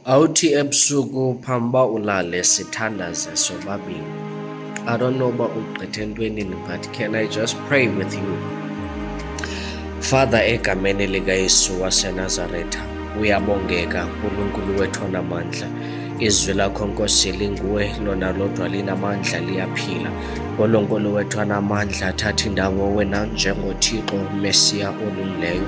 Awuthi ebusuku phambi uba ulale sithandaze sobabini. I don't know uba ugqithe entwenini, but can I just pray with you? Father, egameni likaYesu waseNazaretha, uyabongeka uNkulunkulu wethu onamandla. Izwi lakho Nkosi linguwe, lona lodwa linamandla, liyaphila. Nkulunkulu wethu onamandla, thatha indawo wena njengoThixo Mesiya olungileyo.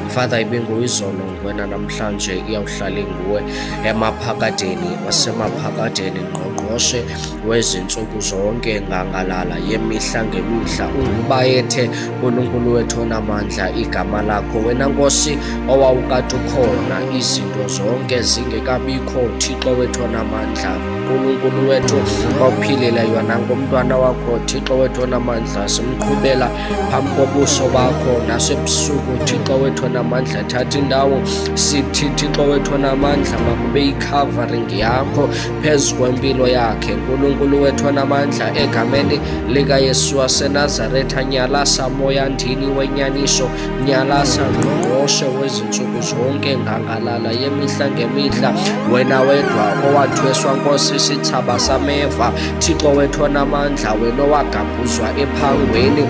Father, ibinguyizolo wena namhlanje iyawuhlala inguwe emaphakadeni wasemaphakadeni, ngqongqoshe wezintsuku zonke, ngangalala yemihla ngemihla. Ungubayethe uNkulunkulu wethu onamandla, igama lakho wena Nkosi owawukade ukhona izinto zonke zingekabikho. Thixo wethu onamandla, uNkulunkulu wethu awuphilileyo nangomntwana wakho. Thixo wethu onamandla, simqhubela phambi kobuso bakho nasebusuku. Thixo wethu onamandla, thatha indawo. Sithi Thixo wethu onamandla, makube i-covering yakho phezu kwempilo yakhe. Nkulunkulu wethu onamandla, egameni likaYesu waseNazaretha, nyalasa moyandini wenyaniso, nyalasa ngqongqoshe wezintsuku zonke, ngangalala yemihla ngemihla. Wena wedwa owathweswa Nkosi isithaba sameva. Thixo wethu onamandla, wena owagabhuzwa ephangweni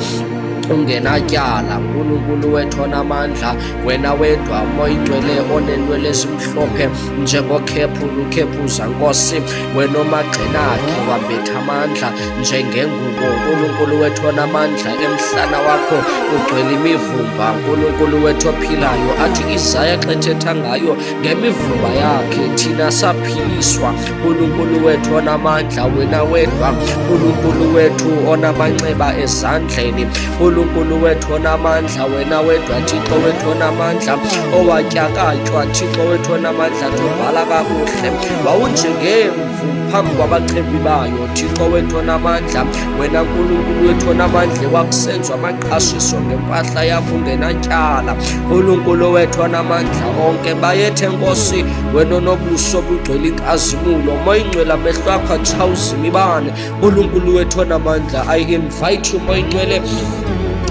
ungenatyala. Nkulunkulu wethu onamandla, wena wedwa moyingcwele onenwele ezimhlophe njengokhephu lukhephuza Nkosi, wena omagxenakhe wambetha amandla njengengubo. Nkulunkulu wethu onamandla, emhlana wakho ugcwele imivumba. Nkulunkulu wethu ophilayo, athi Isaya xa ethetha ngayo, ngemivumba yakhe thina saphiliswa. Nkulunkulu wethu onamandla, wena wedwa Nkulunkulu wethu onamanxeba ezandleni. Nkulunkulu wethu onamandla, wena wedwa Thixo wethu onamandla, owatyakatywa Thixo wethu onamandla, tubhala kakuhle. Wawunjengemvu phambi kwabachembi bayo. Thixo wethu onamandla, wena Nkulunkulu wethu onamandla, wakusenziwa amaqhashiso ngempahla yakho ungenatyala. Nkulunkulu wethu onamandla, onke bayethe Nkosi, wena onobuso bugcwele inkazimulo, moyingcwele amehlo akho atshawuza imibane. Nkulunkulu wethu onamandla, I invite you moyingcwele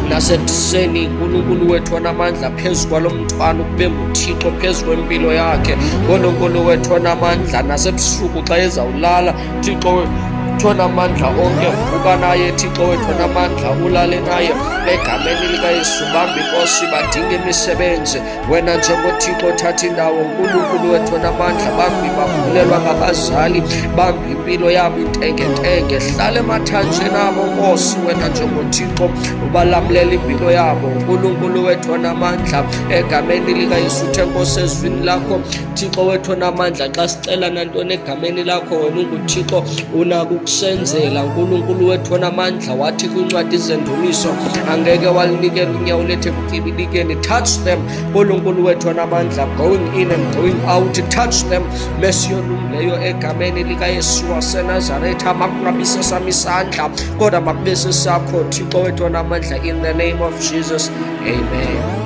nasekuseni. Nkulunkulu wethu onamandla, phezu kwalo mntwana ukube nguThixo phezu kwempilo yakhe. Nkulunkulu wethu onamandla, nasebusuku xa ezawulala, Thixo wethu onamandla, onke vuka naye. Thixo wethu onamandla, ulale naye egameni likaYesu. Bambi Nkosi, badinga imisebenzi, wena njengoThixo thatha indawo. Nkulunkulu wethu onamandla, bambi bakhulelwa ngabazali, bambi impilo yabo intengentenge, hlale emathanjeni abo Nkosi, wena njengoThixo ubalamulela impilo yabo. Nkulunkulu wethu onamandla, egameni likaYesu, uthe Nkosi ezwini lakho Thixo wethu onamandla, xa sicela nantoni egameni lakho, wena unguThixo unako ukusenzela. Nkulunkulu wethu onamandla, wathi kwincwadi zendumiso, angeke walinikela unyawo lethu ebutyibilikeni. Touch them Nkulunkulu wethu onamandla, going in and going out. Touch them Mesiya olungileyo, egameni likaYesu waseNazaretha. Makungabi sami isandla, kodwa makube sesakho Thixo wethu onamandla, in the name of Jesus, amen.